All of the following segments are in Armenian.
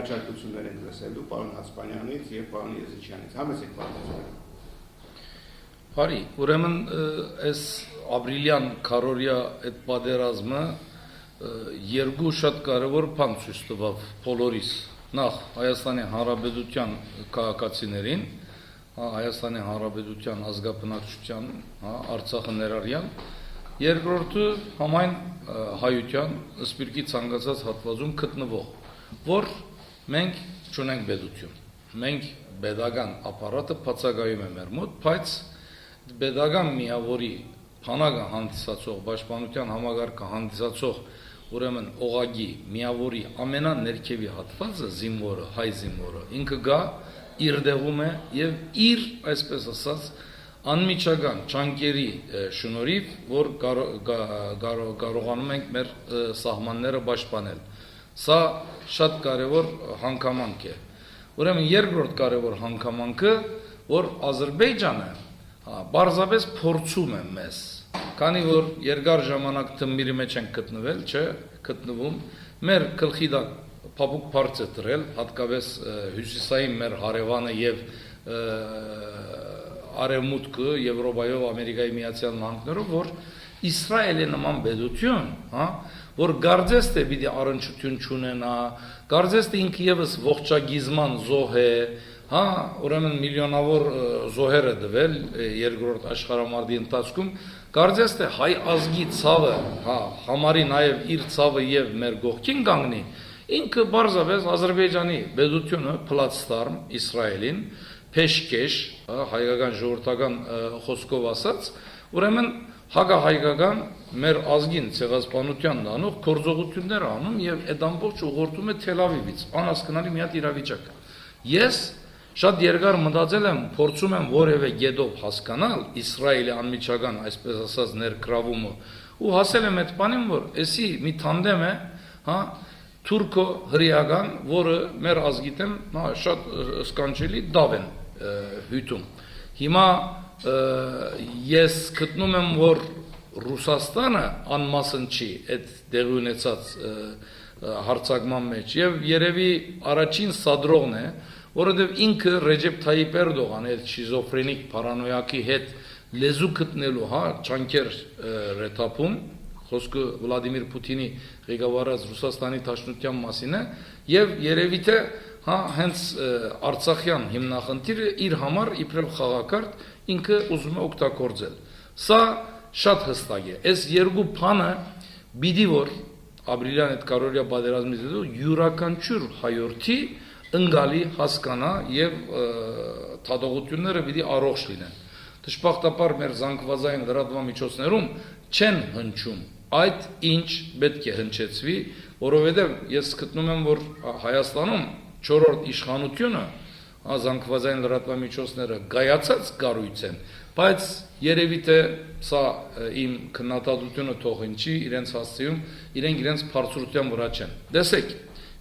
առաջարկություններ ենք լսելու պարոն Հացպանյանից եւ պարոն Եզիչյանից։ Համեցեք պարոն։ Հարի, ուրեմն այս ապրիլյան քարորյա այդ պատերազմը երկու շատ կարևոր բան ցույց տվավ բոլորիս։ Նախ Հայաստանի Հանրապետության քաղաքացիներին, Հայաստանի Հանրապետության ազգաբնակչության, Արցախը ներառյալ, երկրորդը համայն հայության սպիրկի ցանկացած հատվածում գտնվող, որ մենք չունենք պետություն։ Մենք պետական ապարատը բացակայում է մեր մոտ, բայց պետական միավորի փանակը հանդիսացող, պաշտպանության համագարկը հանդիսացող, ուրեմն օղագի միավորի ամենաներքևի հատվածը զինվորը, հայ զինվորը, ինքը գա իր դեղում է եւ իր, այսպես ասած, անմիջական ճանկերի շնորհիվ, որ կարողանում ենք մեր սահմանները պաշտպանել։ Սա շատ կարևոր հանգամանք է։ Ուրեմն երկրորդ կարևոր հանգամանքը, որ Ադրբեջանը բարձրապես փորձում է մեզ, քանի որ երկար ժամանակ թմբիրի մեջ են գտնվել, չէ, գտնվում, մեր գլխի տակ փափուկ բարձ է դրել, հատկապես հյուսիսային մեր հարևանը եւ Արևմուտքը, Եվրոպայով, Ամերիկայի Միացյալ Նահանգներով, որ Իսրայելի նման պետություն, որ կարծես թե պիտի առնչություն չունենա, կարծես թե ինքը եւս ողջագիզման զոհ է, ուրեմն միլիոնավոր զոհեր է դվել երկրորդ աշխարհամարտի ընթացքում, կարծես թե հայ ազգի ցավը, համարի նաեւ իր ցավը եւ մեր գողքին կանգնի, ինքը բարձրապես Ադրբեջանի պետությունը փլատստարմ Իսրայելին Փեշկեշ, հայկական ժողովրդական խոսքով ասած, ուրեմն հակահայկական մեր ազգին ցեղասպանության դանող գործողություններ անում եւ այդ ամբողջ ուղղորդում է Թել Ավիվից, անհասկանալի մի հատ իրավիճակ։ Ես շատ երկար մտածել եմ, փորձում եմ որևէ գետով հասկանալ Իսրայելի անմիջական, այսպես ասած, ներգրավումը ու հասել եմ այդ բանին, որ էսի մի թանդեմ է, թուրքո-հրեական, որը մեր ազգի դեմ շատ սկանջելի դավ են հյութում։ Հիմա ես գտնում եմ, որ Ռուսաստանը անմասն չի այդ տեղի ունեցած հարձակման մեջ եւ երևի առաջին սադրողն է, որովհետեւ ինքը Ռեջեփ Թայիպ Էրդողանը այդ շիզոֆրենիկ պարանոյակի հետ լեզու գտնելու, ճանկեր ռետապում, խոսքը Վլադիմիր Պուտինի ղեկավարած Ռուսաստանի Դաշնության մասին է եւ երևի թե հենց Արցախյան հիմնախնդիրը իր համար իբրև խաղակարդ ինքը ուզում է օգտագործել։ Սա շատ հստակ է։ Այս երկու բանը պիտի որ ապրիլյան այդ կարորյա պատերազմից հետո յուրաքանչյուր հայորդի ընկալի հասկանա եւ թադողությունները պիտի առողջ լինեն։ Դժբախտաբար մեր զանգվածային լրատվամիջոցներում չեն հնչում այդ ինչ պետք է հնչեցվի, որովհետև ես գտնում եմ, որ Հայաստանում չորրորդ իշխանությունը, զանգվածային լրատվամիջոցները գայացած կառույց են, բայց երևի թե սա իմ քննադատությունը թող հնչի, իրենց հասցեում, իրենց բարձրության վրա չեն։ Տեսեք,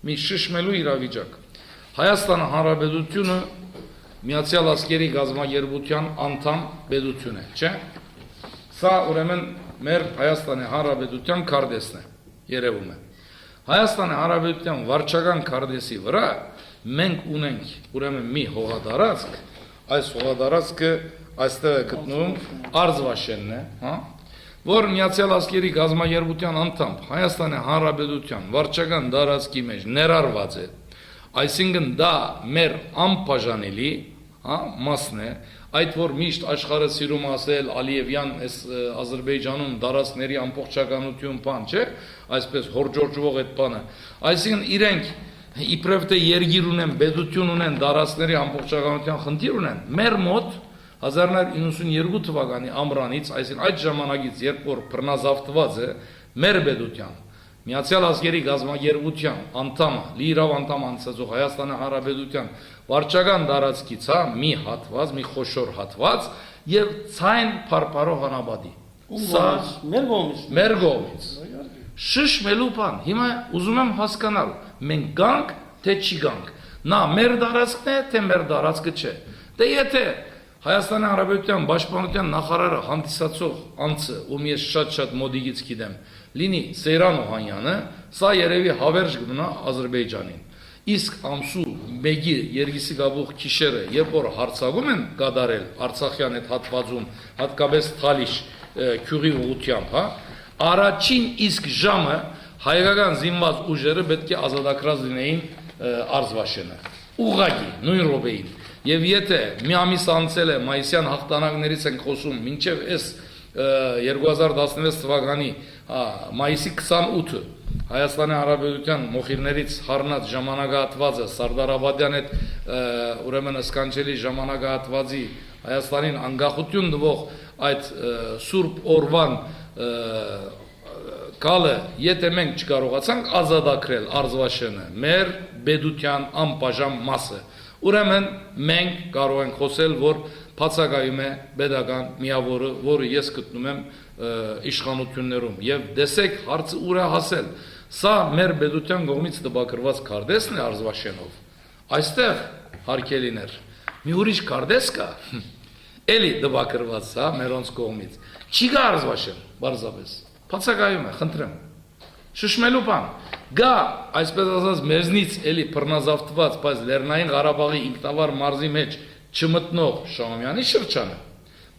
մի շշմելու իրավիճակ։ Հայաստանը Հանրապետությունը Միացյալ Ազգերի Կազմակերպության անդամ պետություն է, չէ՞։ Սա ուրեմն մեր Հայաստանի Հանրապետության քարտեզն է, երևում է։ Հայաստանի Հանրապետության վարչական քարտեզի վրա մենք ունենք ուրեմն մի հողատարածք, այս հողատարածքը այստեղ է գտնվում Արձվաշենն է, որ Միացյալ Ազգերի Կազմակերպության անդամ Հայաստանի Հանրապետության վարչական տարածքի մեջ ներառված է, այսինքն դա մեր անբաժանելի մասն է, այդ որ միշտ աշխարհը սիրում ասել Ալիևյան այս Ադրբեջանում դարածքների ամբողջականություն բան չէ, այսպես հորջորջվող այդ բանը, այսինքն իրենք իբրև թե երգիր ունեն, պետություն ունեն, դարածքների ամբողջականության խնդիր ունեն, մեր մոտ 1992 թվականի ամռանից, այսինքն այդ ժամանակից, երբ որ բռնազավթված է մեր պետության Միացյալ Ազգերի Կազմակերպության անդամը, լիիրավ անդամ անցածող Հայաստանի Հանրապետության վարչական տարածքից մի հատված, մի խոշոր հատված եւ ցայն փարփարող անաբադի։ Սա մեր կողմից։ Շշմելու բան։ Հիմա ուզում եմ հասկանալ, մենք գանք, թե չի գանք։ Նա մեր տարածքն է, թե մեր տարածքը չէ։ Դե եթե Հայաստանի Հանրապետության Պաշտպանության նախարարը հանդիսացող անձը, ում ես շատ մոդիկից գիտեմ, լինի Սեյրան Օհանյանը, սա երևի հավերժ կմնա Ադրբեջանին։ Իսկ ամսու մեկի երգիսի գաբուղ քիշերը, երբ որ հարցակում են կատարել Արցախյան այդ հատվածում, հատկապես Թալիշ քյուղի ուղությամբ, հա, առաջին իսկ ժամը հայկական զինված ուժերը պետք է ազատագրած լինեին Արզվաշենը։ Ուղղակի նույն րոպեին։ Եվ եթե մի ամիս անցել է մայիսյան հաղթանակներից ենք խոսում, մինչև այս 2016 թվականի մայիսի 28-ը Հայաստանի Հանրապետության մոխիրներից խառնած ժամանակահատվածը Սարդարաբադյան այդ ուրեմն սկանջելի ժամանակահատվածի Հայաստանին անկախություն տվող այդ Սուրբ օրվան կալը, եթե մենք չկարողացանք ազատագրել Արզվաշենը, մեր բեդության անբաժան մասը, ուրեմն մենք կարող ենք խոսել, որ բացակայում է պետական միավորը, որը ես գտնում եմ իշխանություններում, եւ տեսեք հարցը ուր է հասել։ Սա մեր բեդության կողմից տպագրված քարտեզն է Արզվաշենով։ Այստեղ հարգելիներ, մի ուրիշ քարտեզ կա, էլի տպագրված, հա, մերոնց կողմից։ Չի գա Արզվաշեն, բարձրապես։ Բացակայում է, խնդրեմ։ Շշմելու բան։ Գա, այսպես ասած, մեզնից էլի բռնազավթված, բայց Լեռնային Ղարաբաղի ինքնավար մարզի մեջ չմտնող Շահումյանի շրջանը,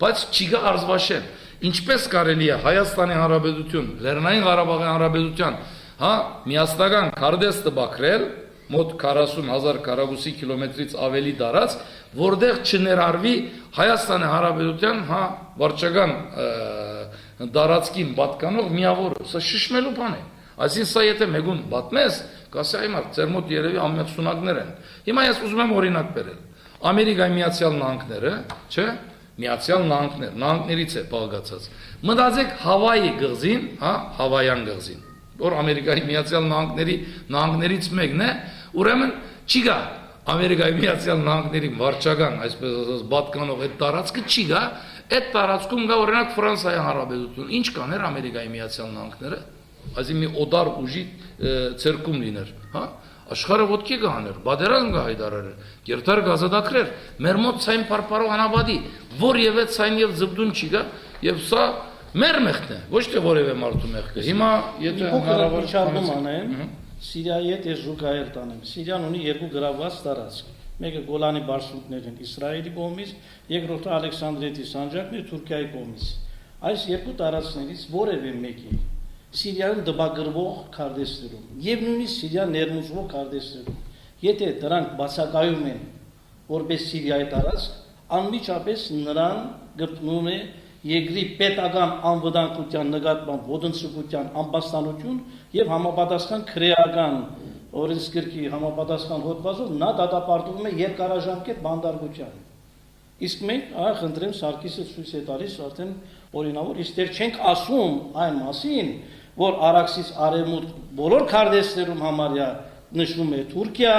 բայց չի գա Արզվաշեն։ Ինչպես կարելի է Հայաստանի Հանրապետություն, Լեռնային Ղարաբաղի Հանրապետության, հա, միասնական քարտեզ տպագրել, մոտ 40,000 քառակուսի կիլոմետրից ավելի դարած, որտեղ չներարվի Հայաստանի Հանրապետության, հա, վարչական դարածքին պատկանող միավորը։ Սա շշմելու բան է։ Այսինքն սա եթե մեկուն պատմես, կասի այ մարդ, ձեր մոտ երևի ամենասունակներ են։ Հիմա ես ուզում եմ օրինակ բերել։ Ամերիկայի Միացյալ Նահանգները, չէ՞, Միացյալ Նահանգներ, նահանգներից է բաղկացած։ Մտածեք Հավայի գղզին, հա, Հավայան գղզին, որ Ամերիկայի Միացյալ Նահանգներից մեկն է, ուրեմն չի գա Ամերիկայի Միացյալ Նահանգների վարչական, այսպես ասած, պատկանող այդ տարածքը չի գա, այդ տարածքում գա օրինակ Ֆրանսիայի Հանրապետություն, ինչ կաներ Ամերիկայի Միացյալ Նահանգները, այսինքն մի օդար ուժի ցերկում լիներ, հա, աշխարհը ոտքի կհաներ, բادرազմ կհայտարարեր, կերտար գազադակրեր, մեր մոտ ցայն փարփարող անաբադի, որևէ ցայն եւ զբդուն չի գա, եւ սա մեր մեղքն է, ոչ թե որևէ մարդու մեղքը։ Հիմա եթե հնարավոր չարում անեն, Սիրիայի հետ ես զուգահեռ տանեմ։ Սիրիան ունի երկու գրավված տարածք։ Մեկը Գոլանի բարձունքներն Իսրայելի կողմից, երկրորդը Ալեքսանդրիայի սանջակն է Թուրքիայի կողմից։ Այս երկու տարածքներից որևէ մեկի Սիրիայում դպագրվող քարտեզներում եւ նույնիսկ Սիրիա ներմուծվող քարտեզներում, եթե դրանք բացակայում են որպես Սիրիայի տարածք, անմիջապես նրան գտնում է երկրի պետական անվտանգության նկատմամբ ոտնձգության ամբաստանություն եւ համապատասխան քրեական օրենսգրքի համապատասխան հոդվածով նա դատապարտվում է երկարաժամկետ բանդարգության։ Իսկ մենք, խնդրեմ, Սարգիսը ցույց է տալիս արդեն օրինավոր, իսկ դեռ չենք ասում այն մասին, որ Արաքսից արևմուտք բոլոր քարտեզներում համարյա նշվում է Թուրքիա,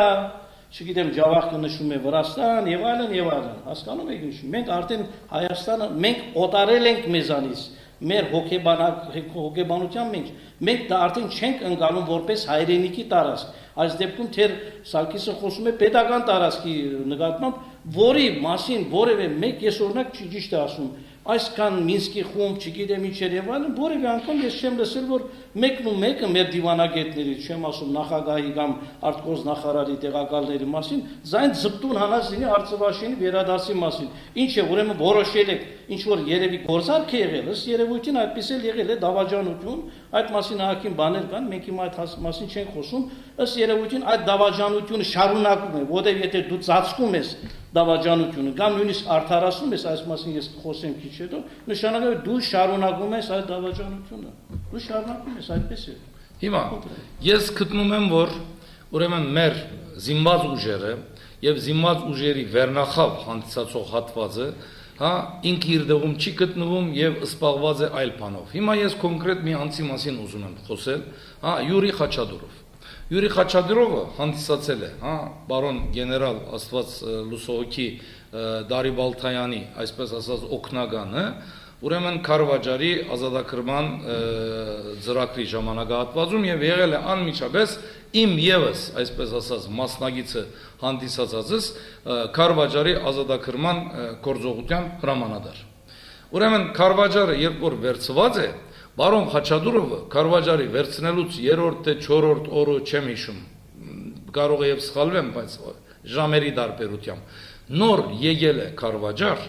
չգիտեմ, Ջավախքը նշում է Վրաստան եւ այլն, հասկանում եք ինչ։ Մենք արդեն Հայաստանը մենք օտարել ենք մեզանից, մեր հոգեբանության մենք դա արդեն չենք ընկալում որպես հայրենիքի տարածք։ Այս դեպքում թեր Սարգիսը խոսում է պետական տարածքի նկատմամբ, որի մասին որևէ մեկ ես օրինակ չի ճիշտ է ասում, այսքան Մինսկի խումբ, չգիտեմ ինչեր եւ այլն, որևէ անգամ ես չեմ լսել, որ մեկն ու մեկը մեր դիվանագետներից, չեմ ասում նախագահի կամ արտգործ նախարարի տեղակալների մասին, զայն զպտուն հանած լինի Արցախաշենի վերադասի մասին։ Ինչ է, ուրեմն որոշել եք, ինչ որ երևի գործարք է եղել, ըստ երևույթին այդպես էլ եղել է դավաճանություն, այդ մասին ահագին բաներ կան, մենք հիմա այդ մասին չենք խոսում, ըստ երևույթին այդ դավաճանությունը շարունակում է, որտեղ եթե դու ծածկում ես դավաճանությունը կամ նույնիսկ արդարացնում ես, այս մասին ես խոսեմ քիչ հետո, նշանակում է դու շարունակում ես այդ դավաճանությունը։ Դու շարունակում ես, այդպես է։ Հիմա ես գտնում եմ, որ ուրեմն մեր զինված ուժերը եւ զինված ուժերի վերնախավ հանդիսացող հատվածը, հա, ինքը իր դեղում չի գտնվում եւ սպառված է այլ բանով։ Հիմա ես կոնկրետ մի անձի մասին ուզում եմ խոսել, հա, Յուրի Խաչատուրով։ Յուրի Խաչատուրովը հանդիսացել է, հա, բարոն գեներալ Աստված լուսողոքի Դարի Բալթայանի, այսպես ասած, օգնականը, ուրեմն Քարվաճարի ազատագրման ծրագրի ժամանակահատվածում եւ եղել է անմիջապես իմ եւս, այսպես ասած, մասնագիծը հանդիսացածս Քարվաճարի ազատագրման գործողության հրամանատար։ Ուրեմն Քարվաճարը երբ որ վերցված է, բարոն Խաչատուրովը Քարվաճարի վերցնելուց 3-րդ թե 4-րդ օրը չեմ հիշում, կարող է եւ սխալվեմ, բայց ժամերի դարբերությամբ նոր եկել է Քարվաճար,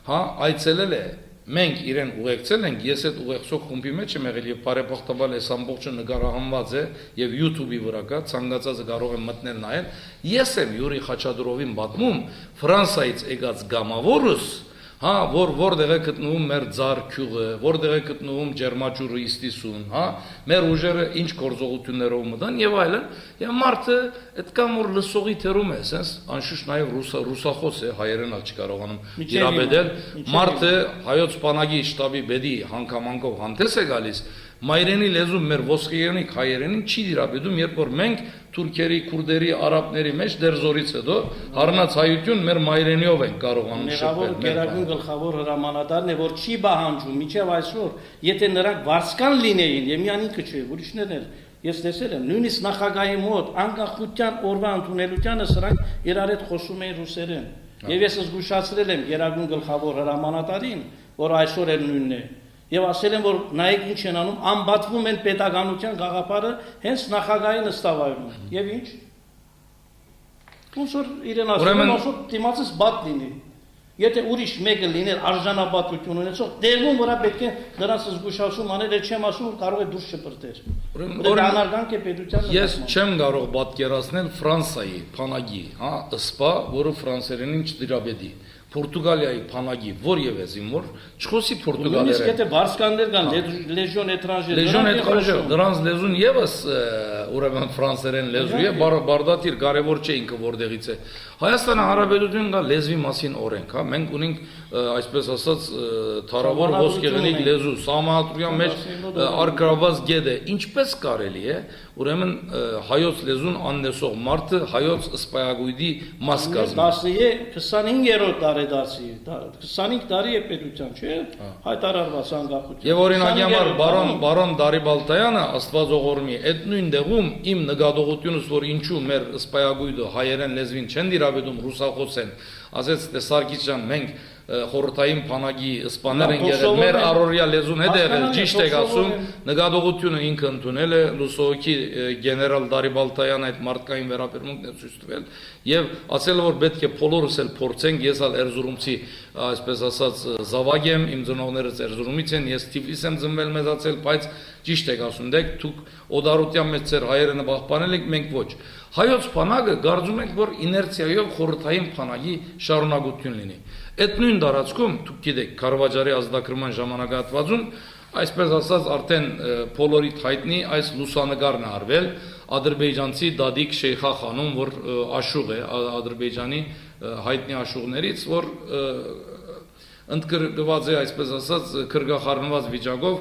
հա, այցելել է, մենք իրեն ուղեկցել ենք, ես այդ ուղեկցող խումբի մեջ եմ եղել եւ բարեբախտաբար այս ամբողջը նկարահանված է եւ YouTube-ի վրա կա, ցանկացածը կարող է մտնել նայել։ Ես եմ Յուրի Խաչատուրովին պատմում Ֆրանսիայից եկած գամավորս, հա, որտեղ է գտնվում մեր ձար քյուղը, որտեղ է գտնվում ջերմաճուրը իստիսուն, հա, մեր ուժերը ինչ գործողություններով մտան եւ այլն, եւ մարդը այդքան որ լսողի թերում է, sense անշուշտ նաեւ ռուսախոս է, հայերեն ալ չկարողանում իրաբեդել, մարդը հայոց բանակի շտաբի բեդի հանգամանքով հանդես է գալիս, մայրենի լեզու մեր ոսկեերենիկ հայերենին չի դիրաբեդում, երբ որ մենք թուրքերի, քուրդերի, արաբների մեջ դեր զորից հետո առնած հայություն մեր մայրենիով են կարողանում շփվել։ Մեղավոր գերագույն գլխավոր հրամանատարն է, որ չի բահանջում միջև այսօր, եթե նրանք վարձկան լինեին, եւ միան ինքը չէ, ուրիշներն էլ ես տեսել եմ, նույնիսկ նախագահի մոտ անկախության օրվա ընդունելությանը սրանք իրար հետ խոսում էին ռուսերեն։ Եվ ես զգուշացրել եմ գերագույն գլխավոր հրամանատարին, որ այսօր էլ նույնն է։ Եվ ասել եմ, որ նայեք ինչ են անում, անբատվում են պետականության գաղափարը հենց նախագահի նստավայրում։ Եվ ինչ։ Ոնց որ իրեն ասում են, ասում դիմացից բաց լինի։ Եթե ուրիշ մեկը լիներ արժանապատվություն ունեցող, դերում վրա պետք է նրանց զգուշացում անել, չեմ ասում, որ կարող է դուրս չպրտեր։ Ուրեմն անարգանք է պետության։ Ես չեմ կարող պատկերացնել Ֆրանսիայի բանակի, հա, ըսպա, որը ֆրանսերենին չդիրաբեդի։ Պորտուգալիայի բանակի որևէ զինվոր չխոսի պորտուգալերեն։ Նույնիսկ եթե վարձկաններ կան, լեժիոն էտրանժեր, դրանց լեզուն եւս ուրեմն ֆրանսերեն լեզու է, բարդատիր կարևոր չէ ինքը որտեղից է։ Հայաստանը Հանրապետությունն կա լեզվի մասին օրենք, հա, մենք ունենք այսպես ասած թարավոր ոսկեղենիկ լեզու, սահմանադրության մեջ արգրավված գետ է, ինչպես կարելի է, ուրեմն հայոց լեզուն աննեսող մարդը հայոց սպայագույդի մաս կազմի։ 25-րդ տարեդարձի, 25 տարի է պետության, չէ՞, հայտարարված անկախություն։ Եվ օրինակի համար բարոն Դարիբալտայանը Աստված ողորմի, այդ նույն դեղում իմ նկատողությունս, որ ինչու մեր սպայագույդը հայերեն լեզվին չեն դիրաբեդում, ռուսախոս են, ասեց թե Սարգիս ջան, մենք խորհրդային բանակի սպաներ են եղել, մեր առօրյա լեզուն հետ է եղել, ճիշտ եք ասում, նկատողությունը ինքը ընդունել է, լուսողքի գեներալ Դարիբալտայանը այդ մարդկային վերաբերմունքն է ցույց տվել եւ ասել որ պետք է բոլորս էլ փորձենք, ես ալ Էրզուրումցի, այսպես ասած, զավակ եմ, իմ ծնողներս Էրզուրումից են, ես Թիֆլիս եմ ծնվել մեծացել, բայց ճիշտ եք ասում, դուք օդարության մեջ ձեր հայերը պահպանել եք, մենք ոչ։ Հայոց բանակը կարծում ենք, որ իներցիայով խորհրդային բանակի շարունակություն լինի։ Այդ նույն տարածքում, դուք գիտեք, Քարվաճարի ազատագրման ժամանակահատվածում, այսպես ասած, արդեն բոլորիդ հայտնի այս լուսանկարն է արվել ադրբեջանցի Դադիկ Շեյխա խանում, որ աշուղ է, Ադրբեջանի հայտնի աշուղներից, որ ընդգրկված է, այսպես ասած, քրգախառնված վիճակով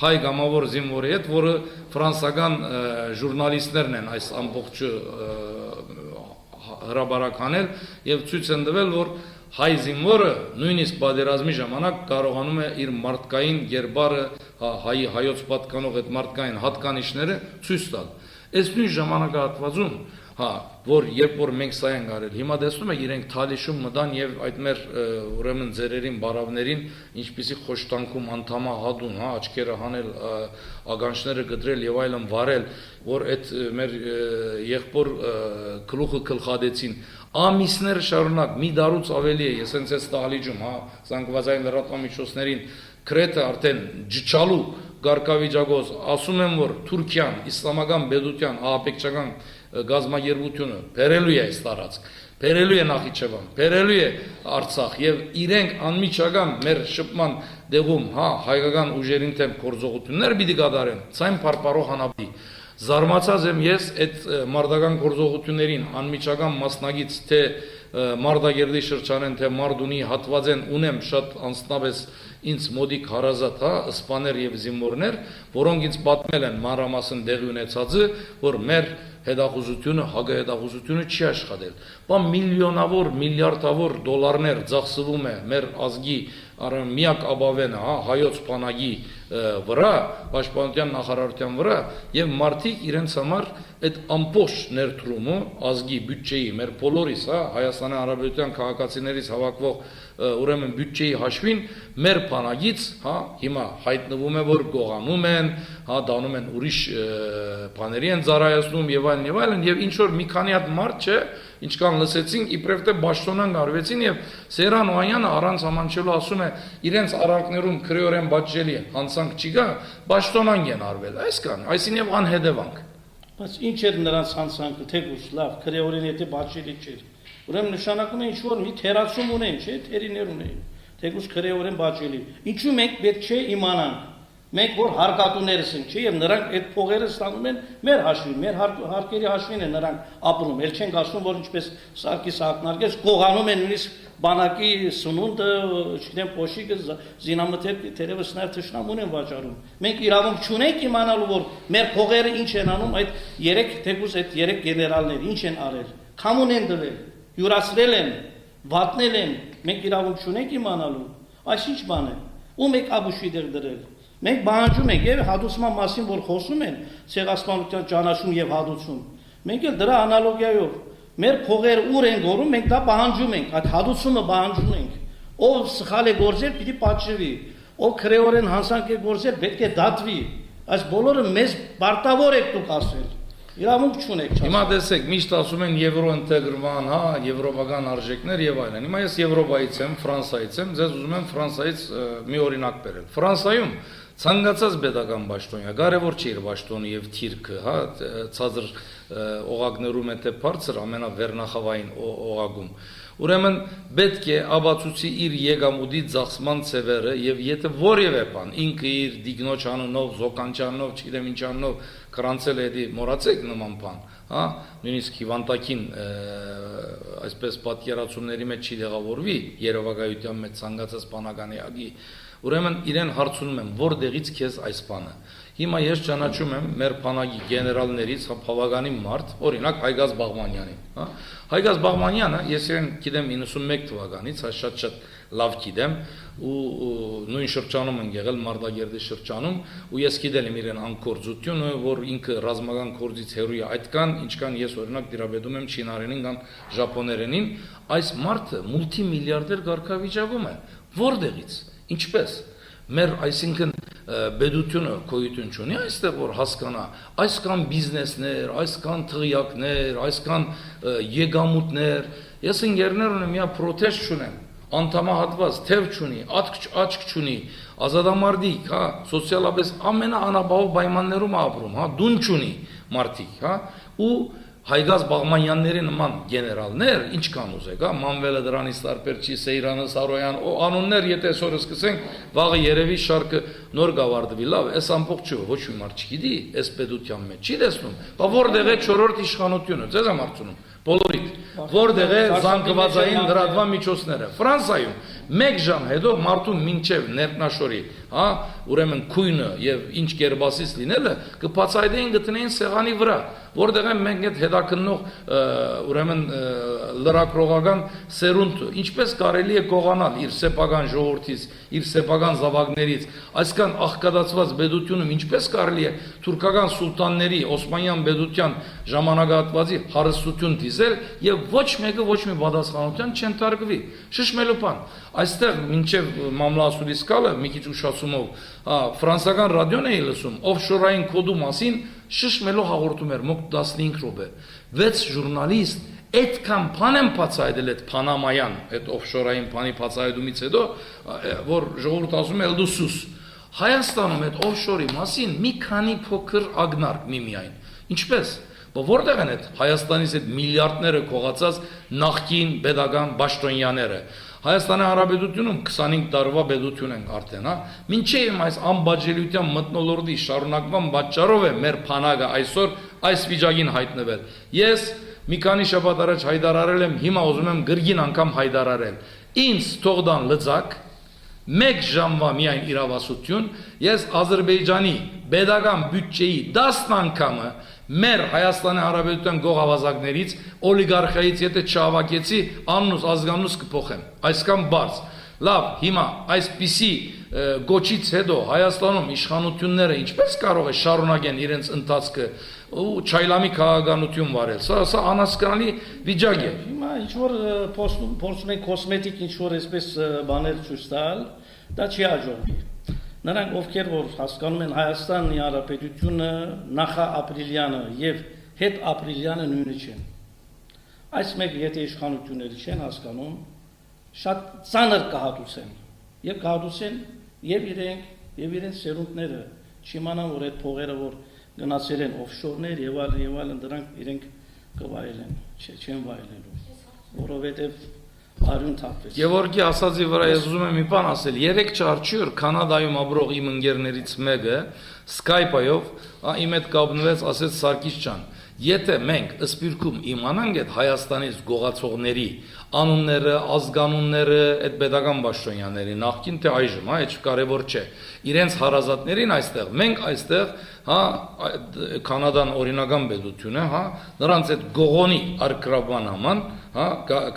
հայ գամավոր զինվորի հետ, որը ֆրանսական ժուրնալիստներն են այս ամբողջը հրաբարականել եւ ցույց են տվել, որ հայ զինվորը նույնիսկ պատերազմի ժամանակ կարողանում է իր մարդկային գերբարը, հայոց պատկանող այդ մարդկային հատկանիշները ցույց տալ։ Այս նույն ժամանակահատվածում, որ երբ որ մենք սա ենք արել, հիմա տեսնում եք իրենք Թալիշում մտան եւ այդ մեր ուրեմն ձերերին, բարավներին ինչպիսի խոշտանքում անդամահատուն, աչքերը հանել, ագանչները գտրել եւ այլն վարել, որ այդ մեր եղբոր գլուխը գլխադեցին ամիսներ շարունակ մի դարուց ավելի է, ես հենց այս Տահլիջում, զանգվածային լրատվամիջոցներին Քրեթը արդեն ջչալու գարկավիճակոց ասում եմ, որ Թուրքիան, իսլամական պետության, ահաբեկչական գազագերբությունը բերելու է այս տարածք, բերելու է Նախիջևան, բերելու է Արցախ եւ իրենք անմիջական մեր շփման դեղում, հայկական ուժերին դեմ գործողություններ պիտի կատարեն, ցայն փարփարող հանապի։ Զարմացած եմ ես այդ մարտական գործողություններին անմիջական մասնագից թե Մարտակերտի շրջանեն, թե Մարդունի հատվածեն ունեմ շատ անձնապես ինձ մոդիկ հարազատ, սպաներ եւ զինվորներ, որոնք ինձ պատմել են մանրամասն տեղի ունեցածը, որ մեր հետախուզությունը, հակահետախուզությունը չի աշխատել։ Բան միլիոնավոր, միլիարդավոր դոլարներ ծախսվում է մեր ազգի միակ ապավենը, հա, հայոց բանակի վրա, պաշտպանության նախարարության վրա եւ մարդիկ իրենց համար այդ ամբողջ ներդրումը ազգի բյուջեի մեր բոլորիս, հա, Հայաստանի Հանրապետության քաղաքացիներից հավաքվող ուրեմն բյուջեի հաշվին մեր բանակից, հա, հիմա հայտնվում է որ գողանում են, հա, դառնում են ուրիշ բաների են ծառայացնում եւ այլն եւ ինչ որ մի քանի հատ մարդ չէ, ինչքան լսեցինք իբրև թե Բաշտոնան արվեցին եւ Սերան Օյանյանը առանց ամանչելու ասում է իրենց արակներում քրեորեն բաժելի հանցանք չի գա, Բաշտոնան են արվել, այսքան, այսին եւ անհետևանք։ Բայց ինչ էր նրանց հանցանքը, թեկուզ լավ, քրեորեն եթե բաժելի չէր։ Ուրեմն նշանակում է ինչ որ մի թերացում ունեն, չէ, թերիներ ունեն։ Թեկուզ քրեորեն բաժելի։ Ինչու մենք պետք չէ իմանանք։ Մենք որ հարկատուներս ենք, չէ, եւ նրանք այդ փողերը ստանում են մեր հաշվին, մեր հարկերի հաշվին են նրանք ապրում։ Էլ չենք ասում, որ ինչպես Սարգիս ակնարկեց, գողանում են նույնիսկ բանակի սնունդը, չգիտեմ, փոշիկը, զինամթերք, թերևս նաեւ թշնամուն են վաճառում։ Մենք իրավունք չունենք իմանալու, որ մեր փողերը ինչ են անում այդ 3 թեկուզ այդ 3 գեներալներ ինչ են արել։ Քամուն են դրել, յուրացրել են, վատնել են։ Մենք իրավունք չունենք իմանալու։ Այս ինչ բան է։ Ում եք աբուշի դեր դրել։ Մենք բանջում ենք եւ հադուցման մասին որ խոսում են ցեղասպանության ճանաչում եւ հադուցում մենք էլ դրա անալոգիայով մեր փողերը ուր են գորում մենք դա բանջում ենք այդ հադուցումը բանջում ենք ով սխալ է գործել պիտի պատժվի ով քրեորեն հանցանք է գործել պետք է դատվի այս բոլորը մեզ պարտավոր եք դուք ասել իրավունք չունեք Հիմա տեսեք միշտ ասում են եվրոինտեգրման, հա, եվրոպական արժեքներ եւ այլն հիմա ես Եվրոպայից եմ, Ֆրանսիայից եմ, ձեզ ուզում եմ Ֆրանսիայից մի օրինակ բերել Ֆրանսիայում ցանկացած pedagogan պաշտոնյա, կարևոր չի իր պաշտոնը եւ թիրքը, հա, ցածր օղակներում է թե բարձր ամենավերնախավային օղակում։ Ուրեմն պետք է աբացուցի իր եկամուտի ծախսման ծևերը եւ եթե որևէ բան ինքը իր դիգնոջ անունով, զոկանչանով, չգիտեմ ինչ անունով կրանցել է դի մոռացեք նման բան, հա, նույնիսկ հիվանդակին այսպես պատկերացումների մեջ չի դեղավորվի երևակայության մեջ ցանկացած բանականի ագի Ուրեմն իրեն հարցնում եմ, որտեղից քեզ այս բանը։ Հիմա ես ճանաչում եմ մեր բանակի գեներալներից բավականին մարդ, օրինակ Հայգազ Բաղմանյանին, հա։ Հայգազ Բաղմանյանը, ես իրեն գիտեմ 91 թվականից, հա շատ լավ գիտեմ, ու նույն շրջանում են եղել Մարտակերտի շրջանում, ու ես գիտել եմ իրեն անկորձությունը, որ ինքը ռազմական կորձից հեռու է այդքան, ինչքան ես օրինակ դիրաբետում եմ չինարենին կամ ժապոներենին, այս մարդը մուլտիմիլիարդեր կարգավիճակում է։ Որտեղից Ինչպես մեր այսինքն բեդությունը գոյություն ունի այստեղ որ հասկանա այսքան բիզնեսներ, այսքան թղիակներ, այսքան եկամուտներ ես ինգերներ ունեմ մի պրոտեստ չունեմ անդամահատված թև չունի աչք չունի ազատամարտիկ հա սոցիալապես ամենաանապահով պայմաններում ապրում հա դուն չունի մարդիկ հա ու Հայգազ Բաղմանյանների նման գեներալներ ինչքան ուզեք, հա, Մանվելը դրանից տարբեր չի, Սեյրանը, Սարոյան, անուններ եթե այսօր սկսենք, վաղը երևի շարքը նոր գավարտվի, լավ, այս ամբողջը ոչ մի մարդ չգիտի, այս պետության մեջ չի տեսնում, բա որտեղ է 4-րդ իշխանությունը, ձեզ եմ հարցնում, բոլորիդ, որտեղ է զանգվածային լրատվական միջոցները, Ֆրանսիայում 1 ժամ հետո մարդու մինչև ներքնաշորի, հա, ուրեմն քույնը եւ ինչ կերբասից լինելը կբացայդեին գտնեին սեղանի վրա, որտեղ է մենք այդ հետաքննող ուրեմն լրագրողական սերունդը, ինչպես կարելի է գողանալ իր սեփական ժողովրդից, իր սեփական զավակներից, այսքան աղքատացված բեդությունում ինչպես կարելի է թուրքական սուլտանների, Օսմանյան բեդության ժամանակահատվածի հարստություն դիզել եւ ոչ մեկը ոչ մի պատասխանատվության չընտարգվի։ Շշմելու բան, այստեղ մինչև մամլասուլիս կալը մի քիչ ուշացումով, ֆրանսիական ռադիոն էի լսում, օֆշորային կոդու մասին շշմելու հաղորդում էր մոտ 15 րոպե 6 ժուրնալիստ այդքան բան են բացահայտել այդ Փանամայան այդ օֆշորային բանի բացահայտումից հետո որ ժողովուրդ ասում է լուսուս Հայաստանում այդ օֆշորի մասին մի քանի փոքր ագնարկ միմիայն ինչպես որտեղ են այդ Հայաստանից այդ միլիարդները կողացած նախկին pedagogan պաշտոնյաները Հայաստանի Հանրապետությունում 25 տարվա պետություն ենք արդեն, հա։ Մինչև այս անբաժանելիության մթնոլորտի շարունակման պատճառով է մեր փանակը այսօր այս վիճակին հայտնվել։ Ես մի քանի շաբաթ առաջ հայտարարել եմ, հիմա ուզում եմ գրգին անգամ հայտարարել։ Ինձ թողդան լծակ 1 ժամվա միայն իրավասություն, ես Ադրբեջանի pedagogan բյուջեի 10 անգամը մեր Հայաստանի Հանրապետության գողավազակներից օլիգարխիայից եթե չհավաքեցի անունս ազգանունս կփոխեմ այսքան բարձ Լավ, հիմա այսպիսի գոչից հետո Հայաստանում իշխանությունները ինչպես կարող է շարունակեն իրենց ընթացքը ու չայլամի քաղաքականություն վարել։ Սա անհասկանալի վիճակ է։ Հիմա ինչ որ փորձում են կոսմետիկ ինչ որ այսպես բաներ ցույց տալ, դա չի հաջողվի։ Նրանք ովքեր որ հասկանում են Հայաստանի Հանրապետությունը նախաապրիլյանը եւ հետապրիլյանը նույնը չեն։ Այս մեկ եթե իշխանությունները չեն հասկանում, շատ ծանր կհատուցեն եւ կհատուցեն եւ իրենց սերունդները չիմանան որ այդ փողերը որ գնացել են օֆշորներ եւ այլն դրանք իրենք կվայելեն չեն վայելելու որովհետեւ արյուն թափվեց Գևորգի ասածի վրա ես ուզում եմ մի բան ասել 3 չարչի օր Կանադայում ապրող իմ ընկերներից մեկը Skype-ով իմ հետ կապնվեց ասեց Սարգիս ջան Եթե մենք ըսպիրքում իմանանք այդ Հայաստանից գողացողների անունները, ազգանունները, այդ պետական պաշտոնյաների նախքին թե այժմ, այդ կարևոր չէ։ Իրենց հարազատներին այստեղ, մենք այստեղ, Կանադան օրինական պետություն է, նրանց այդ գողոնի արկրաբան աման,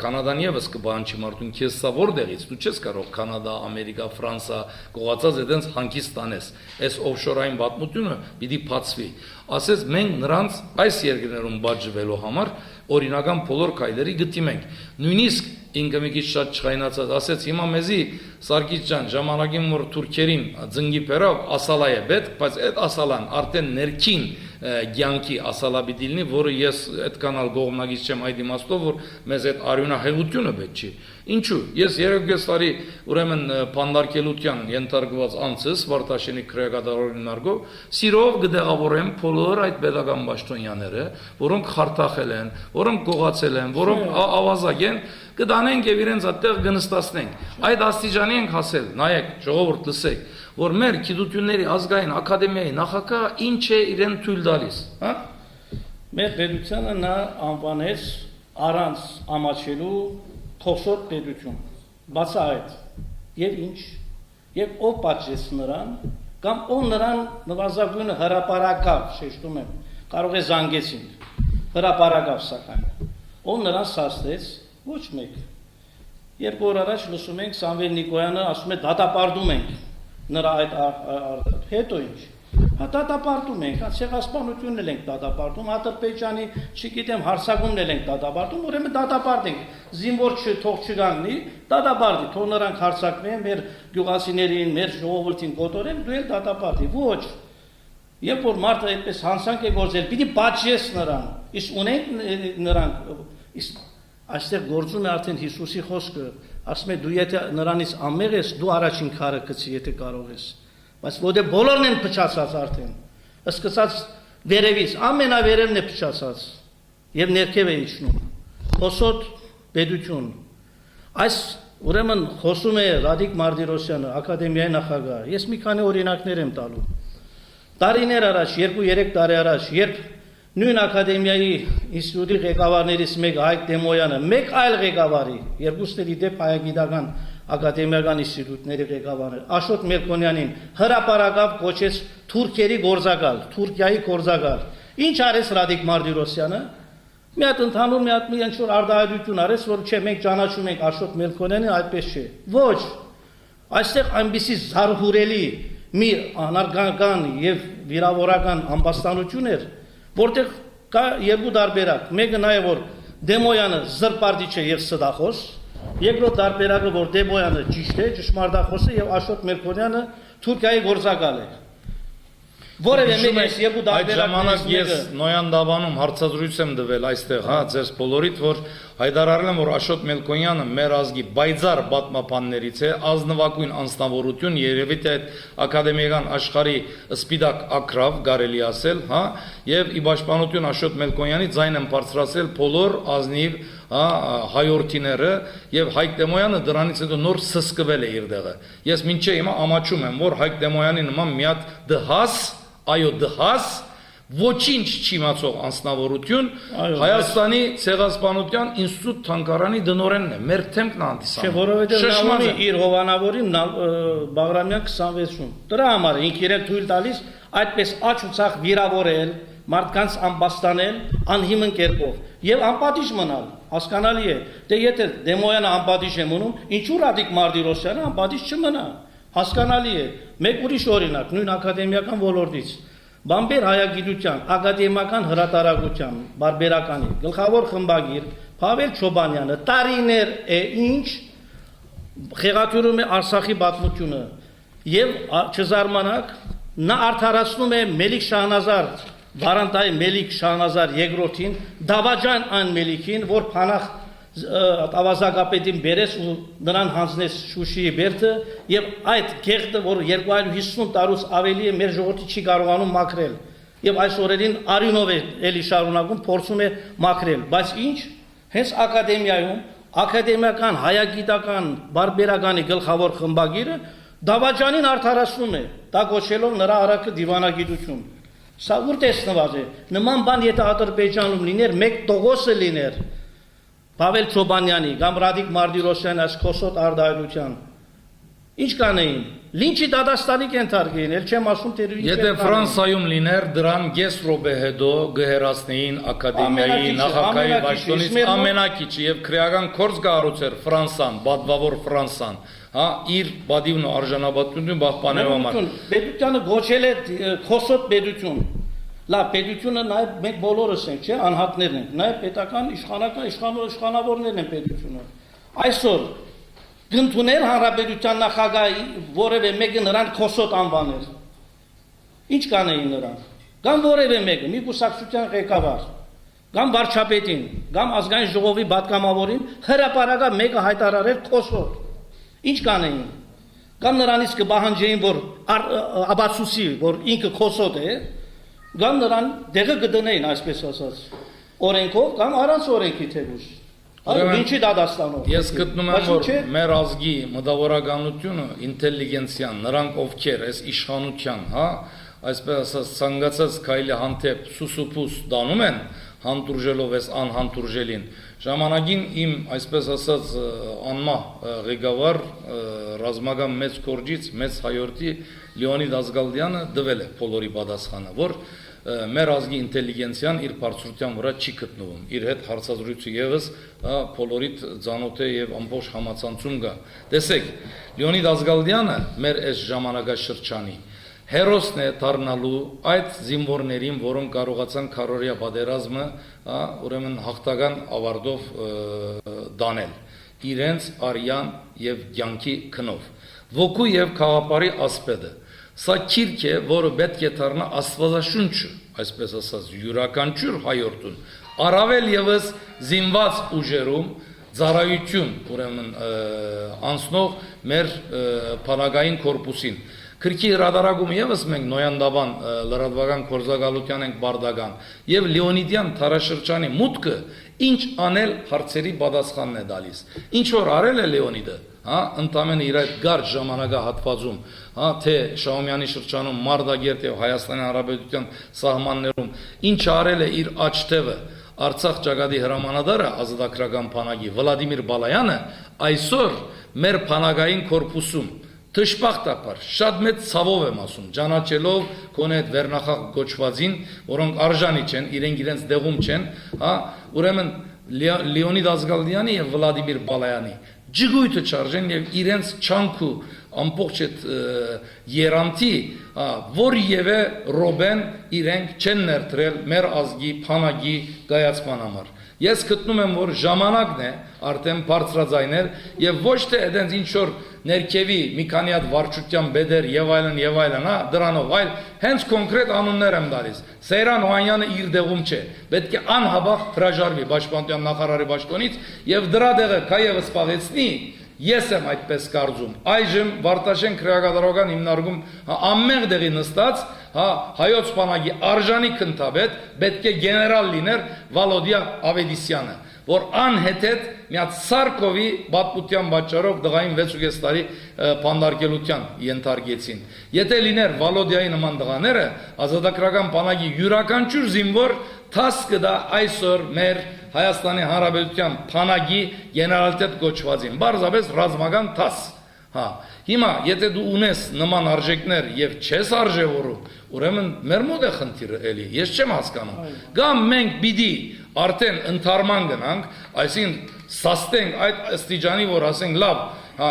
Կանադան եւս կբանչի մարդուն քեզ սա որտեղից, դու չես կարող Կանադա, Ամերիկա, Ֆրանսա գողացած այդենց հանգիստ տանես։ Այս օֆշորային պատմությունը պիտի բացվի։ Ասես մենք նրանց այս երկրներում բաժվելու համար օրինական բոլոր քայլերի գտիմ ենք։ Նույնիսկ ինքը մի քիչ շատ չխայնացած ասեց հիմա մեզի Սարգիս ջան ժամանակին որ թուրքերին ծնգի բերավ ասալա է պետք, բայց այդ ասալան արդեն ներքին ցանկի ասալա պիտի լինի, որը ես այդքան ալ գողմնագից չեմ այդ իմաստով որ մեզ այդ արյունահեղությունը պետք չի։ Ինչու։ Ես 3 տարի ուրեմն փանդարկելության ենթարկված անցս Վարդաշենի քրեակատարորին նարգով սիրով կդեղավորեմ բոլոր այդ pedagogan պաշտոնյաները, որոնք խարտախել են, որոնք գողացել են, որոնք ավազակ են, կդանենք եւ իրենց այդտեղ կնստացնենք։ Այդ աստիճանի ենք հասել։ Նայեք, ժողովուրդ լսեք, որ մեր գիտությունների ազգային ակադեմիայի նախագահը ինչ է իրեն թույլ տալիս, հա։ Մեր պետությունը նա անվանեց առանց ամաչելու փոխսոտ պետություն, բացահայտ, եւ ինչ, եւ ով պատժեց նրան, կամ ով նրան նվազագույնը հրապարակավ, շեշտում եմ, կարող է զանգեցին, հրապարակավ սակայն, ով նրան սաստեց, ոչ մեկ, երբ որ առաջ լսում ենք Սամվել Նիկոյանը ասում է դատապարտում ենք, նրա այդ հետո ինչ, դատապարտում ենք, ցեղասպանությունն էլ ենք դատապարտում, Ատրպեջյանի, չգիտեմ, հարձակումն էլ ենք դատապարտում, ուրեմն դատապարտենք, զինվոր թող չգանգնի, դատապարտի, թող նրանք հարձակվեն, մեր գյուղացիներին, մեր ժողովրդին կոտորեն, դու էլ դատապարտի, ոչ, երբ որ մարդը այդպես հանցանք է գործել, պիտի պատժես նրան, իսկ ունենք նրանք, իսկ այստեղ գործում է արդեն Հիսուսի խոսքը, ասում է դու եթե նրանից անմեղ ես, դու առաջին քարը գցի, եթե կարող ես, բայց որտեղ բոլորն են փչացած արդեն, սկսած վերևից, ամենավերևն է փչացած եւ ներքև է իջնում, խոսոտ պետություն, այս ուրեմն խոսում է Ռադիկ Մարտիրոսյանը, ակադեմիայի նախագահը, ես մի քանի օրինակներ եմ տալու, տարիներ առաջ, 2-3 տարի առաջ, երբ նույն ակադեմիայի ինստիտուտի ղեկավարներից մեկ Հայկ Դեմոյանը, մեկ այլ ղեկավարի, երկուսն էլ իդեպ հայագիտական ակադեմիական ինստիտուտների ղեկավարներ, Աշոտ Մելքոնյանին հրապարակավ կոչեց թուրքերի գործակալ, Թուրքիայի գործակալ։ Ինչ արեց Ռադիկ Մարտիրոսյանը։ Մի հատ ընդհանուր մի հատ մի ինչ որ արդահայտություն արեց, որ չէ, մենք ճանաչում ենք Աշոտ Մելքոնյանին, այդպես չէ։ Ոչ։ Այստեղ այնպիսի զարհուրելի մի անարգական եւ վիրավորական ամբաստանություն էր, որտեղ կա երկու տարբերակ, մեկը նա է որ Դեմոյանը զրպարտիչ է եւ սդախոս, երկրորդ տարբերակը որ Դեմոյանը ճիշտ է, ճշմարտախոս է եւ Աշոտ Մելքոնյանը Թուրքիայի գործակալ է։ Որևէ մեկ այս երկու այդ ժամանակ ես Նոյան Դավանում հարցազրույց եմ տվել այստեղ, հա, ձեզ բոլորիդ, որ հայտարարել եմ, որ Աշոտ Մելքոնյանը մեր ազգի բայձար պատմապաններից է, ազնվագույն անձնավորություն, երևի թե այդ ակադեմիական աշխարհի սպիտակ ակրավ կարելի ասել, հա, եւ ի պաշտպանություն Աշոտ Մելքոնյանի ձայն եմ բարձրացրել բոլոր ազնիվ հայորդիները եւ Հայկ Դեմոյանը դրանից հետո նոր սսկվել է իր տեղը։ Ես մինչեւ հիմա ամաչում եմ, որ Հայկ Դեմոյանի նման մի հատ դհաս, այո դհաս, ոչինչ չիմացող անձնավորություն Հայաստանի ցեղասպանության ինստիտուտ թանգարանի դնորենն է, մեր թեմքն անտիսան։ Չէ, որովհետեւ նա ունի իր հովանավորին Բաղրամյան 26-ում։ Դրա համար ինքը իրեն թույլ տալիս այդպես աչ ու ցախ վիրավորել, մարդկանց անբաստանել անհիմն կերպով եւ անպատիժ մնալ, հասկանալի է, դե եթե Դեմոյանը անպատիժ է մնում, ինչու Ռադիկ Մարտիրոսյանը անպատիժ չմնա, հասկանալի է, մեկ ուրիշ օրինակ, նույն ակադեմիական ոլորտից, Բամբեր հայագիտության, ակադեմիական հրատարակության, բարբերականի, գլխավոր խմբագիր Փավել Չոբանյանը տարիներ է ինչ խեղաթյուրում է Արցախի պատմությունը եւ չզարմանաք նա արդարացնում է Մելիք Շահնազար Վարանտայի Մելիք Շահնազար երկրորդին Դավաճան այն Մելիքին որ փանախ ավազակապետին բերեց ու նրան հանձնեց Շուշիի բերդը եւ այդ գեղտը որ 250 տարուց ավելի է մեր ժողովրդի չի կարողանում մաքրել եւ այս օրերին արյունով է էլի շարունակում փորձում է մաքրել բայց ինչ հենց ակադեմիայում ակադեմիական հայագիտական բարբերականի գլխավոր խմբագիրը Դավաճանին արդարացնում է դա կոչելով նրա արակը դիվանագիտություն սա ուր տեսնված է նման բան եթե Ադրբեջանում լիներ մեկ տողոսը լիներ Փավել Չոբանյանի կամ Ռադիկ Մարտիրոսյանի այս քոսոտ արդայնության ինչ կանեին Լինչի դատաստանի կենթարկեին էլ չեմ ասում թե Եթե Ֆրանսայում լիներ դրան գես ռոբե հետո գհերացնեին ակադեմիայի նախագահի պաշտոնից ամենակիչը եւ քրեական կորս գարուցեր Ֆրանսան բադվավոր Ֆրանսան հա իր բադիվն ու արժանապատվությունը պահպանելու համար Պետությանը գոչել է քոսոտ պետություն Լավ պետությունը նաև մենք բոլորս ենք, չէ, անհատներն ենք, նաև պետական իշխանավորներն են պետությունը։ Այսօր գնդուներ հանրապետության նախագահի որևէ մեկը նրան քոսոտ անվաներ։ Ինչ կանեին նրան։ Կամ որևէ մեկը, մի կուսակցության ղեկավար, կամ վարչապետին, կամ ազգային ժողովի պատգամավորին հրապարակա մեկը հայտարարեր քոսոտ։ Ինչ կանեին։ Կամ նրանից կպահանջեին, որ աբացուսի, որ ինքը քոսոտ է, Կամ նրան դեղը կդնեին, այսպես ասած, օրենքով կամ առանց օրենքի թեգուս։ Ինչի դատաստանով։ Ես գտնում եմ, որ մեր ազգի մտավորականությունը, ինտելիգենցիան, նրանք ովքեր այս իշխանության, հա, այսպես ասած, ցանկացած քայլի հանդեպ սուսուփուս դանում են, հանդուրժելով այս անհանդուրժելին։ Ժամանակին իմ, այսպես ասած, անմահ ղեկավար ռազմական մեծ կորձից, մեծ հայորդի Լեոնիդ Ազգալդյանը դվել է բոլորի պատասխանը, որ մեր ազգի ինտելիգենցիան իր բարձրության վրա չի գտնվում։ Իր հետ հարցազրույցը եւս բոլորիդ ծանոթ է եւ ամբողջ համացանցում կա։ Տեսեք, Լեոնիդ Ազգալդյանը մեր այս ժամանակաշրջանի հերոսն է դառնալու այդ զինվորներին, որոնք կարողացան քարորիա պատերազմը, ուրեմն հաղթական ավարտով դանել իրենց արյան եւ կյանքի քնով։ Ոգու եւ խաղապարի ասպետը Սա քիրք է, որը պետք է դառնա աստվածաշունչը, այսպես ասած, յուրաքանչյուր հայորդուն, առավել եւս զինված ուժերում ծառայություն, ուրեմն անցնող մեր բանակային կորպուսին։ Քրքի հրադարագումը եւս մենք նոյանդաբան լրատվական կորզակալության ենք բարդական եւ Լեոնիդյան թարաշրջանի մուտքը ինչ անել հարցերի պատասխանն է տալիս։ Ինչ որ արել է Լեոնիդը, հա, ընդամենը իր այդ գարջ ժամանակահատվածում, հա, թե Շահումյանի շրջանում, Մարտակերտ եւ Հայաստանի Հանրապետության սահմաններում, ինչ արել է իր աչթևը Արցախ ճակատի հրամանատարը ազատագրական բանակի Վլադիմիր Բալայանը այսօր մեր բանակային կորպուսում Դժբախտաբար շատ մեծ ցավով եմ ասում, ճանաչելով գոնե այդ վերնախախ գոչվածին, որոնք արժանի չեն, իրենց դեղում չեն, հա, ուրեմն Լեոնիդ Ազգալդյանի եւ Վլադիմիր Բալայանի ջգույթը չարժեն եւ իրենց չանքու ամբողջ այդ երանտի, որևէ ռոբեն իրենք չեն ներդրել մեր ազգի բանակի կայացման համար։ Ես գտնում եմ, որ ժամանակն է արդեն բարձրաձայնել եւ ոչ թե այդպես ինչ որ ներքևի մի քանի հատ վարչության բեդեր եւ այլն, հա, դրանով, այլ հենց կոնկրետ անուններ եմ տալիս։ Սեյրան Օհանյանը իր դեղում չէ, պետք է անհաբախ հրաժարվի Պաշտպանության նախարարի պաշտոնից եւ դրա դեղը կայևս սպաղեցնի։ Ես եմ այդպես կարծում։ Այժմ Վարդաշեն քրեակատարական հիմնարկում ամեն դեղի նստած, հա, հայոց բանակի արժանի քննադատ պետք է գեներալ լիներ Վալոդիա Ավետիսյանը, որ անհետեթ մի հատ Սարկովի պատմության պատճառով դղային 6.5 տարի բանդարկելության ենթարկեցին։ Եթե լիներ Վալոդիայի նման դղաները, ազատագրական բանակի յուրաքանչյուր զինվոր թաս կդա այսօր մեր Հայաստանի Հանրապետության բանակի գեներալիտետ գոչվածին, բարձրապես ռազմական թաս, Հա, հիմա եթե դու ունես նման արժեքներ եւ չես արժևորում, ուրեմն մեր մոտ է խնդիրը էլի, ես չեմ հասկանում։ Կամ մենք պիտի արդեն ընթարման գնանք, այսինքն սաստենք այդ աստիճանի, որ ասենք լավ, հա,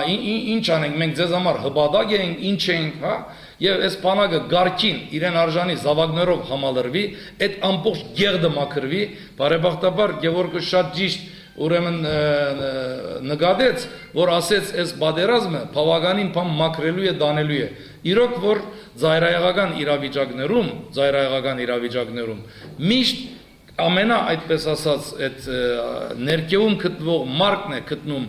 ինչ անենք, մենք ձեզ համար հպատակ ենք, ինչ ենք, հա, եւ այս բանակը գարքին իրեն արժանի զավակներով համալրվի, այդ ամբողջ գեղդը մաքրվի, բարեբախտաբար Գևորգը շատ ճիշտ ուրեմն նկատեց, որ ասեց այս բادرազմը բավականին բան մաքրելու է, դանելու է։ Իրոք որ ծայրահեղական իրավիճակներում միշտ ամենա այդպես ասած այդ ներքևում գտնվող մարկն է գտնում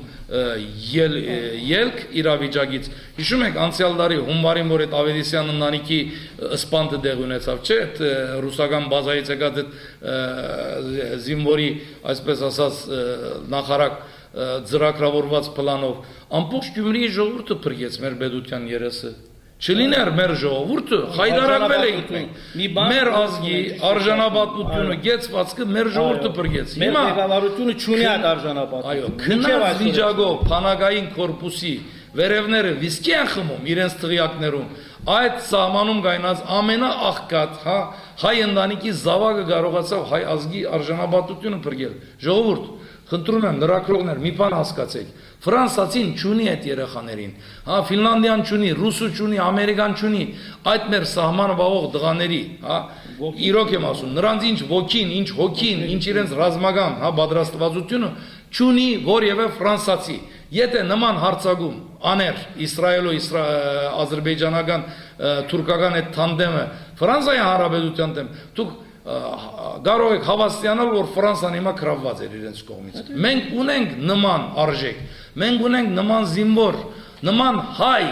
ելք իրավիճակից։ Հիշում եք անցյալ տարի հունվարին, որ այդ Ավետիսյան ընտանիքի սպանդը դեղ ունեցավ, չէ՞, այդ ռուսական բազայից եկած այդ զինվորի, այսպես ասած, նախարակ ծրագրավորված պլանով ամբողջ Գյումրիի ժողովուրդը փրկեց մեր պետության երեսը։ Չլիներ մեր ժողովուրդը, խայդարակվել էինք մենք։ Մեր ազգի արժանապատվությունը, գեցվածքը մեր ժողովուրդը փրկեց։ Մեր ղեկավարությունը չունի այդ արժանապատվությունը։ Այո, քնած վիճակով փանագային կորպուսի վերևները վիսկի են խմում իրենց թղիակներում։ Այդ սահմանում գայնած ամենաաղքատ, հա, հայ ընտանիքի զավակը կարողացավ հայ ազգի արժանապատվությունը փրկել։ Ժողովուրդ, խնդրում եմ լրագրողներ, մի բան հասկացեք։ Ֆրանսացին չունի այդ երեխաներին, հա, Ֆինլանդիան չունի, Ռուսը չունի, Ամերիկան չունի, այդ մեր սահմանը բաղող դղաների, հա, իրոք եմ ասում, նրանց ինչ ոգին, ինչ հոգին, ինչ իրենց ռազմական, հա, պատրաստվածությունը չունի որևէ ֆրանսացի։ Եթե նման հարցակում աներ Իսրայելո-ադրբեջանական թուրքական այդ թանդեմը Ֆրանսիայի Հանրապետության դեմ, դուք կարող եք հավաստիանալ, որ Ֆրանսիան հիմա գրավված էր իրենց կողմից։ Մենք ունենք նման արժեք, մենք ունենք նման զինվոր, նման հայ,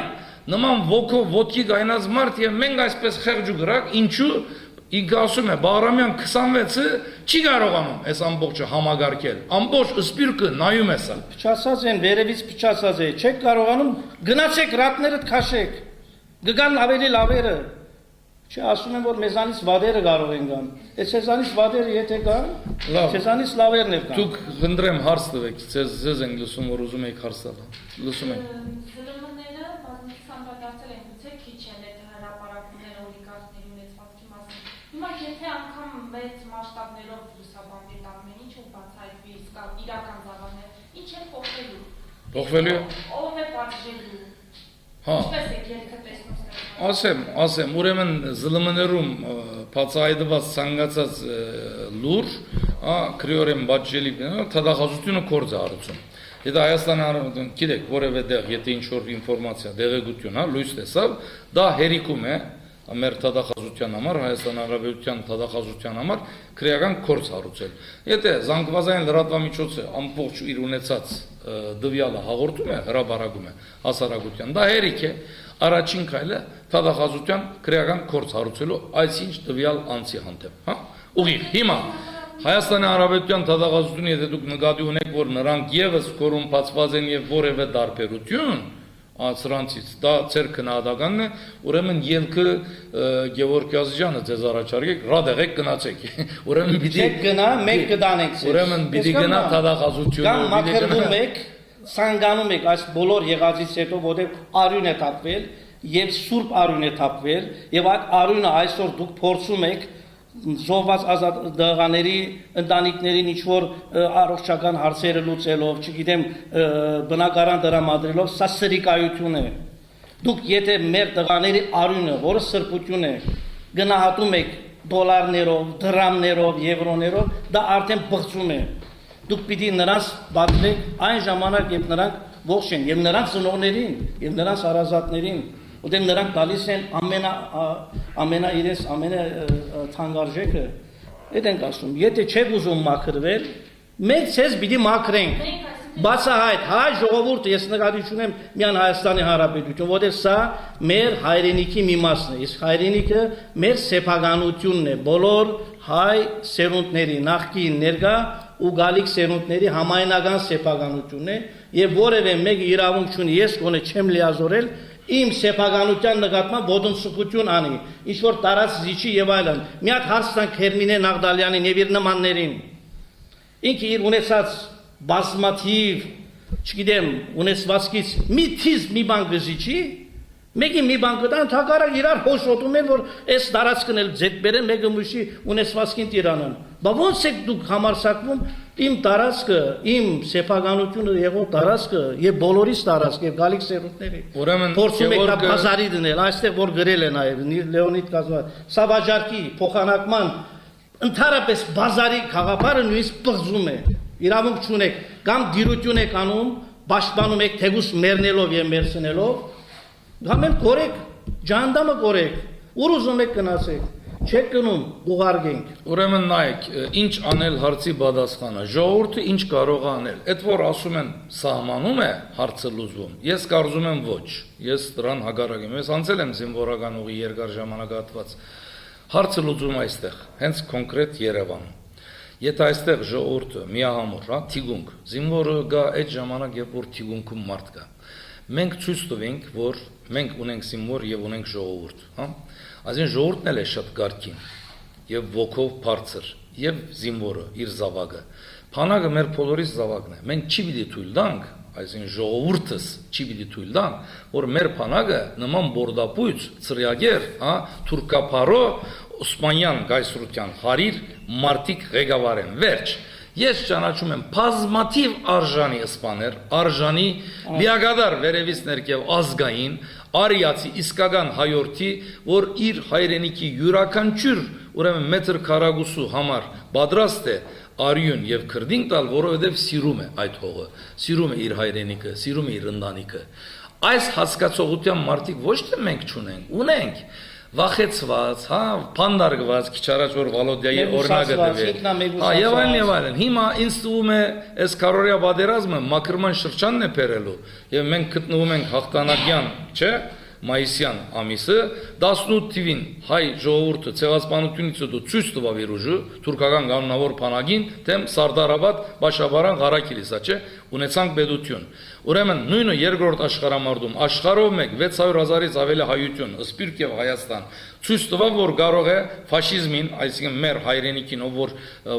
նման ոգով ոտքի գայնած մարդ եւ մենք այսպես խեղճ ու գրակ, ինչու ինքը ասում է Բաղրամյան 26-ը չի կարողանում այս ամբողջը համագարկել։ Ամբողջ սպիրկը նայում է սա։ Փչացած են, վերևից փչացած է, չեք կարողանում, գնացեք ռատներդ քաշեք։ Գգան ավելի լավերը։ Չէ, ասում են, որ մեզանից վադերը կարող են գան։ Այս մեզանից վադերը եթե կան, մեզանից լավերն էլ կան։ Դուք խնդրեմ հարց տվեք, ձեզ ենք լսում, որ ուզում եք հարց տալ։ Լսում եք։ Զրույցները բազմիցս անդրադարձել են, գուցե քիչ են այդ հրապարակումները օլիգարխների ունեցվածքի մասին։ Հիմա եթե անգամ մեծ մասշտաբներով լուսաբանվի ամեն ինչ ու բացահայտվի իրական զավակները, ինչ է փոխվելու։ Փոխվելու է։ Ով է պատժելու։ Հա։ Ինչպես է ելքը տեսնում։ Ասեմ, ուրեմն ԶԼՄ-ներում բացահայտված ցանկացած լուր, քրեորեն բաժելի, թադախազությունը կորձ է արեցում։ Եթե Հայաստանի Հանրապետություն, գիտեք, որևէ դեղ, եթե ինչ-որ ինֆորմացիա, դեղեցություն, հա, լույս տեսավ, դա հերիքում է մեր թադախազության համար, Հայաստանի Հանրապետության թադախազության համար քրեական կորձ հարուցել։ Եթե զանգվածային լրատվամիջոցը ամբողջ իր ունեցած դվյալը հաղորդում է, հրապարակում է հասարակության, դա հերիք է, առաջին քայլը թադախազության քրեական կորձ հարուցելու այսինչ տվյալ անձի հանդեպ, հա։ Ուղիղ, հիմա Հայաստանի Հանրապետության թադախազությունը, եթե դուք նկատի ունեք, որ նրանք եւս կոռումպացված են եւ որևէ դարբերություն սրանցից, դա ձեր քննադատականն է, ուրեմն ելքը Գևորգ Ազիջյանը ձեզ առաջարկեք, ռադեղեք գնացեք։ Ուրեմն պիտի գնա, մենք կդանենք ձեզ։ Ուրեմն պիտի գնա թադախազությունը, կամ մաքրվում եք, ցանկանում եք այս բոլոր եղածից հետո, որտեղ արյուն է թափվել եւ սուրբ արյուն է թափվել եւ այդ արյունը այսօր դուք փորձում եք զոհված ազատ դղաների ընտանիքներին ինչ-որ առողջական հարցերը լուծելով, չգիտեմ, բնակարան դրամադրելով, սա սրիկայություն է։ Դուք եթե մեր դղաների արյունը, որը սրբություն է, գնահատում եք դոլարներով, դրամներով, եվրոներով, դա արդեն բղծում է։ Դուք պիտի նրանց բացեք այն ժամանակ, երբ նրանք ողջ են, եւ նրանց ծնողներին, եւ նրանց հարազատներին, Ուրեմն նրանք տալիս են ամենա թանկարժեքը, այդ ենք ասում, եթե չեք ուզում մաքրվել, մենք ցեզ պիտի մաքրենք, բացահայտ, հայ ժողովուրդը, ես նկատի ունեմ միայն Հայաստանի Հանրապետություն, որտեղ սա մեր հայրենիքի մի մասն է, իսկ հայրենիքը մեր սեփականությունն է, բոլոր հայ սերունդների, նախկին, ներկա ու գալիք սերունդների համայնական սեփականությունն է, եւ որևէ մեկը իրավունք չունի, ես գոնե չեմ լիազորել իմ սեփականության նկատմամբ ոդնցություն անի, ինչ որ տարած զիջի եւ այլն։ Մի հատ հարց տանք Հերմինե Նաղդալյանին եւ իր նմաններին։ Ինքը իր ունեցած բազմաթիվ չգիտեմ, ունեցվածքից մի թիզ մի բան գզի չի, մեկի մի բան կտան, թակարակ իրար հոշոտում են, որ այս տարածքն էլ ձետ բերեն, մեկը մուշի ունեցվածքին տիրանան։ Բա ոնց եք դուք համարսակվում իմ տարածքը, իմ սեփականությունը եղող տարածքը եւ բոլորիս տարածքը եւ գալիք սերունդների։ Ուրեմն փորձում եք բազարի դնել, այստեղ որ գրել է նաեւ Լեոնիդ Կազման, Սավաջարկի փոխանակման ընդհանրապես բազարի խաղապարը նույնիսկ պղզում է։ Իրավունք չունեք, կամ դիրություն եք անում, պաշտպանում եք թեգուս մեռնելով եւ մերսնելով, կամ էլ կորեք, ջանդամը կորեք, ուր ուզում եք գնացեք, չեք գնում, ուղարկենք։ Ուրեմն նայեք, ինչ անել հարցի պատասխանը, ժողովուրդը ինչ կարող է անել։ Այդ որ ասում են սահմանում է հարցը լուծվում, ես կարծում եմ ոչ, ես դրան հակառակ եմ, ես անցել եմ զինվորական ուղի երկար ժամանակահատված, հարցը լուծվում այստեղ, հենց կոնկրետ Երևանում։ Եթե այստեղ ժողովուրդը միահամուռ, հա, թիգունք, զինվորը գա այդ ժամանակ, երբ որ թիգունքում մարդ կա։ Մենք ցույց տվենք, որ մենք ունենք զինվոր եւ ունենք ժողովուրդ, հա։ Այսինքն ժողովուրդն էլ է շատ կարգին եւ ոգով բարձր եւ զինվորը իր զավակը։ Փանակը մեր բոլորիս զավակն է։ Մենք չի պիտի թույլ տանք, այսինքն ժողովուրդս չի պիտի թույլ տանք, որ մեր փանակը նման բորդապույց, ծրյագեր, հա, թուրքապարո Օսմանյան գայսրության հարիր մարտիկ ղեկավար են, վերջ։ Ես ճանաչում եմ բազմաթիվ արժանի սպաներ, արժանի լիագադար վերևից ներքև ազգային, արիացի իսկական հայորդի, որ իր հայրենիքի յուրաքանչյուր ուրեմն մետր քառակուսու համար պատրաստ է արյուն եւ քրդին տալ, որովհետեւ սիրում է այդ հողը, սիրում է իր հայրենիքը, սիրում է իր ընտանիքը։ Այս հասկացողության մարդիկ ոչ թե մենք չունենք, ունենք վախեցված, հա, փանդարգված, քիչ առաջ որ Վալոդիայի օրինակը տվեց։ Հա, եւ այլն։ Հիմա ինձ թվում է, այս քարորիա պատերազմը մակրման շրջանն է բերելու, եւ մենք գտնվում ենք հաղթանակյան, չէ՞, մայիսյան ամիսը 18 թվին հայ ժողովուրդը ցեղասպանությունից հետո ցույց տվավ իր ուժը թուրքական կանոնավոր բանակին դեմ Սարդարաբադ Բաշաբարան Ղարաքիլիսա, չէ՞, ունեցանք պետություն։ Ուրեմն նույնը երկրորդ աշխարհամարտում աշխարհով մեկ 600,000-ից ավելի հայություն, Սպիրտ եւ Հայաստան ցույց տվավ, որ կարող է ֆաշիզմին, այսինքն մեր հայրենիքին, ով որ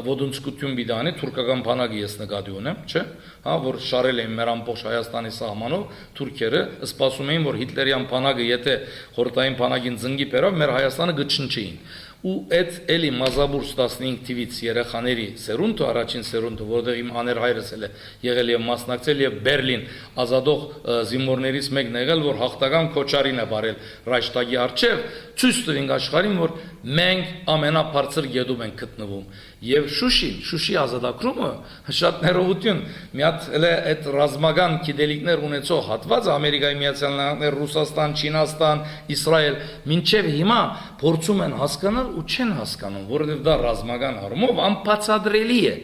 ոդունցկություն բիդանի թուրքական բանակը ես նկատի ունեմ, չէ՞, հա, որ շարել էին մեր ամբողջ Հայաստանի սահմանով թուրքերը, սպասում էին, որ հիտլերյան բանակը եթե խորհրդային բանակին ծնգի բերավ, մեր Հայաստանը գչնչեին։ Ու այդ էլի մազաբուրս 15 թվից երեխաների սերունդը, առաջին սերունդը, որտեղ իմ աներհայրս էլ է եղել եւ մասնակցել եւ Բերլին ազատող զինվորներից մեկն եղել, որ հաղթական քոչարին է բարել Ռայշտագի արչեւ, ցույց տվին աշխարհին, որ մենք ամենաբարձր գետում ենք գտնվում։ Եվ Շուշի ազատագրումը շատ ներողություն, մի հատ էլ է այդ ռազմական գիտելիքներ ունեցող հատվածը Ամերիկայի Միացյալ Նահանգներ, Ռուսաստան, Չինաստան, Իսրայել, մինչև հիմա փորձում են հասկանալ ու չեն հասկանում, որովհետև դա ռազմական առումով անբացատրելի է,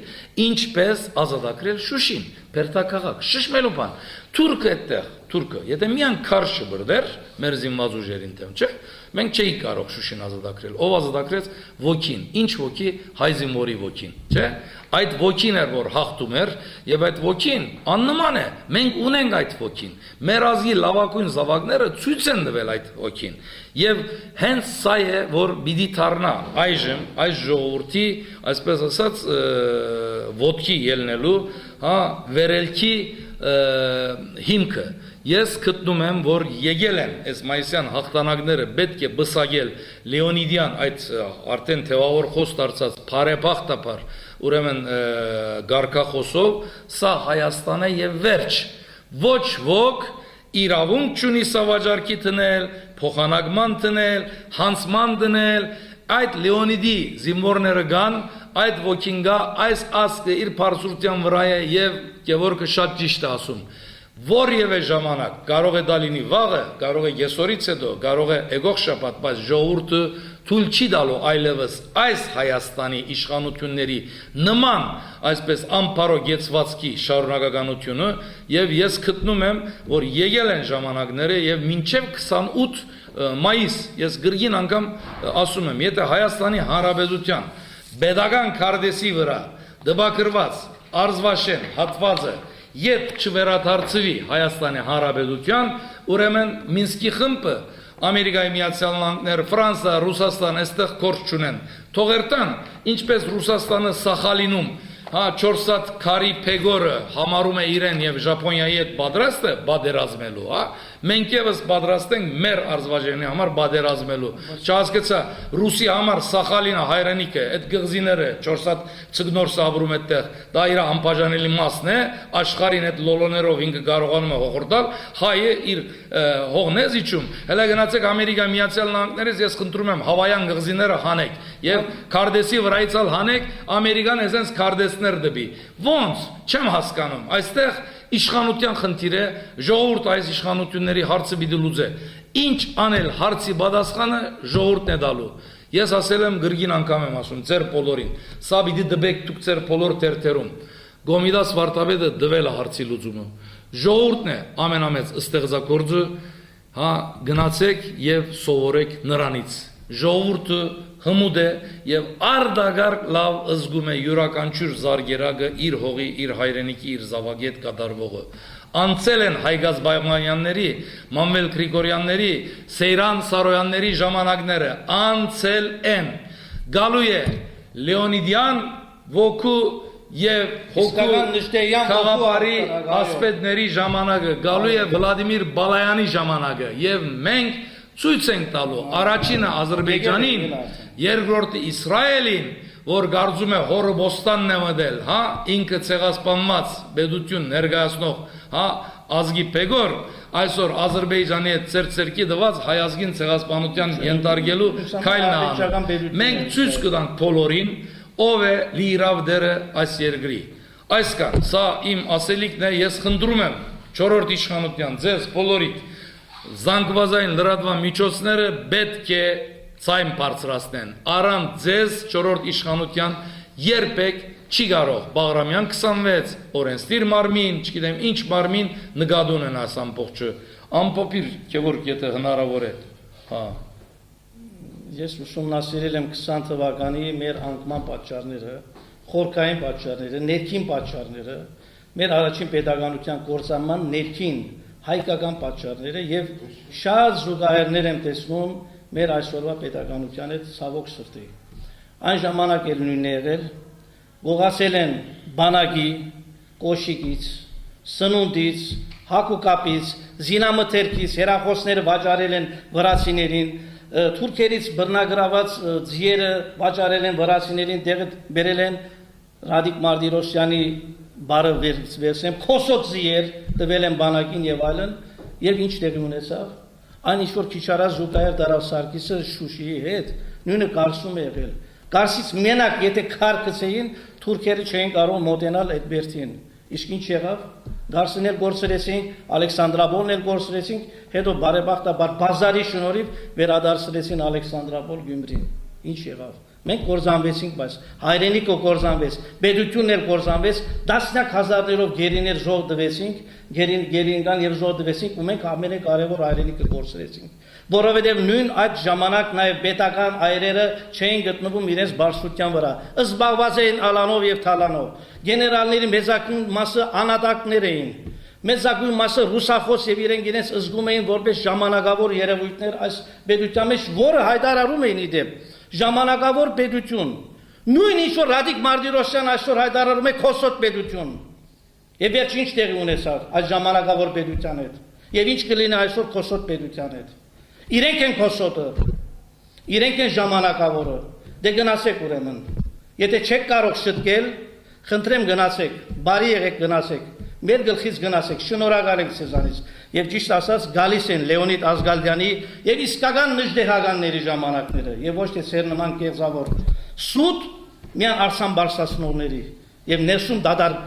ինչպես ազատագրել Շուշին, Բերդաքաղաք, շշմելու բան։ Թուրքը այդտեղ, թուրքը, եթե միան քարշ չբրդեր մեր զինված ուժերին դեմ, չէ՞, մենք չէի կարող Շուշին ազատագրել։ Ով ազատագրեց ոգին, ինչ ոգի, հայ զինվորի ոգին, չէ՞։ Այդ ոգին էր, որ հաղթում էր, եւ այդ ոգին աննման է։ Մենք ունենք այդ ոգին։ Մեր ազգի լավագույն զավակները ցույց են տվել այդ ոգին։ Եվ հենց սա է, որ պիտի դառնա այժմ այս ժողովրդի, այսպես ասած, ոտքի ելնելու, հա, վերելքի հիմքը։ Ես գտնում եմ, որ եկել են այս մայիսյան հաղթանակները պետք է բսակել Լեոնիդյան այդ արդեն թևավոր խոս դարձած բարեբախտաբար ուրեմն գարկախոսով, սա Հայաստան է եւ վերջ։ Ոչ ոք իրավունք չունի Սավաջարկի տնել, փոխանակման տնել, հանցման տնել, այդ Լեոնիդի զինվորները գան, այդ ոգին գա, այս ազգը իր բարձրության վրա է եւ Գևորգը շատ ճիշտ է ասում։ Որևէ ժամանակ կարող է դա լինի վաղը, կարող է եսօրից հետո, կարող է եկող շաբաթ, բայց ժողովուրդը թույլ չի տալու այլևս այս Հայաստանի իշխանությունների նման, այսպես անփարոգեցվածքի շարունակականությունը, եւ ես գտնում եմ, որ եկել են ժամանակները եւ մինչեւ 28 մայիս ես գրգին անգամ ասում եմ, եթե Հայաստանի Հանրապետության pedagogan քարտեզի վրա դպակրված Արզվաշեն հատվածը Ետ չվերադարձվի Հայաստանի Հանրապետության, ուրեմն Մինսկի խմբը, Ամերիկայի Միացյալ Նահանգներ, Ֆրանսիա, Ռուսաստան այստեղ գործ չունեն։ Թողերտան, ինչպես Ռուսաստանը Սախալինում հա 4 հատ քարի փեգորը համարում է իրեն եւ Ժապոնիայի հետ պատրաստ է բادرազմելու, հա։ Մենք եւս պատրաստ ենք մեր Ադրբեջանի համար բادرազմելու։ Չհասկացա, Ռուսի համար Սախալինը հայրենիք է, այդ գղզիները 4 հատ ցգնոր սաբրում այդտեղ, դա իր անբաժանելի մասն է, աշխարհին այդ լոլոներով ինքը կարողանում է հողորտալ, հայը իր հողն է զիջում։ Հələ գնացեք Ամերիկա Միացյալ Նահանգներից, ես խնդրում եմ Հավայան գղզիները հանեք եւ Քարդեսի վրայից հանեք, Ամերիկան էսենց քարդեսներ դբի։ Ոնց, չեմ հասկանում։ Այստեղ իշխանության խնդիր է, ժողովուրդ այս իշխանությունների հարցը պիտի լուծե։ Ինչ անել հարցի պատասխանը ժողովուրդն է տալու։ Ես ասել եմ գրգին անգամ եմ ասում, ձեր բոլորին, սա պիտի դբեք դուք ձեր բոլոր թերթերում։ Գոմիդաս վարդապետը դվել է հարցի լուծումը։ Ժողովուրդն է ամենամեծ ստեղծագործը, հա, գնացեք եւ սովորեք նրանից։ Ժողովուրդը հմուտ է եւ արդագարգ լավ զգում է յուրաքանչյուր զարգերակը իր հողի, իր հայրենիքի, իր զավակի հետ կատարվողը։ Անցել են Հայգազ Բայմանյանների, Մանվել Գրիգորյանների, Սեյրան Սարոյանների ժամանակները, անցել են։ Գալու է Լեոնիդյան ոգու եւ հոգու խաղապարի ասպետների ժամանակը, գալու է Վլադիմիր Բալայանի ժամանակը եւ մենք ցույց ենք տալու առաջինը Ադրբեջանին, երկրորդը Իսրայելին, որ գարձում է հորը բոստանն է մտել, հա, ինքը ցեղասպանված պետություն ներկայացնող, հա, ազգի փեգոր, այսօր Ադրբեջանի հետ ծերծերքի դված հայ ազգին ցեղասպանության ենթարկելու քայլն է անում։ Մենք ցույց կտանք բոլորին, ով է լիիրավ դերը այս երկրի։ Այսքան, սա իմ ասելիքն է, ես խնդրում եմ 4-րդ իշխանության ձեզ բոլորիդ զանգվածային լրատվական միջոցները պետք է ցայն բարձրացնեն։ Առանց ձեզ 4-րդ իշխանության երբեք չի կարող Բաղրամյան 26 օրենսդիր մարմին, չգիտեմ ինչ մարմին նկատի ունեն այս ամբողջը։ Ամփոփիր Գևորգ, եթե հնարավոր է։ Հա։ Ես ուսումնասիրել եմ 20 թվականի մեր անկման պատճառները, խորքային պատճառները, ներքին պատճառները, մեր առաջին պետականության կործանման ներքին հայկական պատճառները եւ շատ զուգահեռներ եմ տեսնում մեր այսօրվա պետականության հետ ցավոք սրտի։ Այն ժամանակ էլ նույնն է եղել, գողացել են բանակի, կոշիկից, սնունդից, հակուկապից, զինամթերքից, հերախոսները վաճառել են վրացիներին, թուրքերից բռնագրաված ձիերը վաճառել են վրացիներին, տեղը բերել են Ռադիկ Մարտիրոսյանի բարը վերցեմ, քոսոտ ձիեր տվել են բանակին եւ այլն, եւ ինչ տեղի ունեցավ։ Այն ինչ որ քիչ արա զուգահեռ դարավ Սարգիսը Շուշիի հետ, նույնը Կարսում է եղել։ Կարսից մենակ եթե քար գցեին, թուրքերը չէին կարող մոտենալ այդ բերդին։ Իսկ ինչ եղավ։ Գարսին էլ գործրեցին, Ալեքսանդրապոլն էլ գործրեցին, հետո բարեբախտաբար բազարի շնորհիվ վերադարձրեցին Ալեքսանդրապոլ Գյումրին։ Ինչ եղավ։ Մենք կորզանվեցինք, բայց հայրենիքը կորզանվեց, պետությունն էլ կորզանվեց, դասնյակ հազարներով գերիներ զոհ տվեցինք, գերին եւ զոհ տվեցինք, ու մենք ամենակարևոր հայրենիքը կորցրեցինք։ Որովհետեւ նույն այդ ժամանակ նաեւ պետական այրերը չէին գտնվում իրենց բարձրության վրա, զբաղված էին ալանով եւ թալանով։ Գեներալների մեծակուն մասը անադակներ էին։ Մեծակույն մասը ռուսախոս եւ իրենց զգում էին որպես ժամանակավոր երևույթներ այս պետության մեջ, որը հայտարարում էին իդեպ ժամանակավոր պետություն։ Նույն ինչ որ Ռադիկ Մարտիրոսյան այսօր հայտարարում է քոսոտ պետություն։ Եվ վերջ ինչ տեղի ունեցավ այս ժամանակավոր պետության հետ։ Եվ ինչ կլինի այսօր քոսոտ պետության հետ։ Իրենք են քոսոտը։ Իրենք են ժամանակավորը։ Դե գնացեք ուրեմն։ Եթե չեք կարող շտկել, խնդրեմ գնացեք, բարի եղեք գնացեք։ Մեր գլխից գնացեք, շնորհակալ ենք ցեզանից։ Եվ ճիշտ ասած գալիս են Լեոնիդ Ազգալյանի եւ իսկական նժդեհականների ժամանակները, եւ ոչ թե ծեր նման կեղծավոր սուտ միան արսան բարձրացնողների եւ ներսում դադարք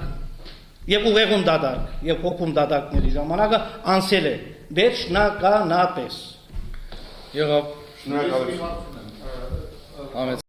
եւ ուղեղում դադարք եւ հոգում դադարքների ժամանակը անցել է վերջնականապես։ Եղավ Շնորհակալություն։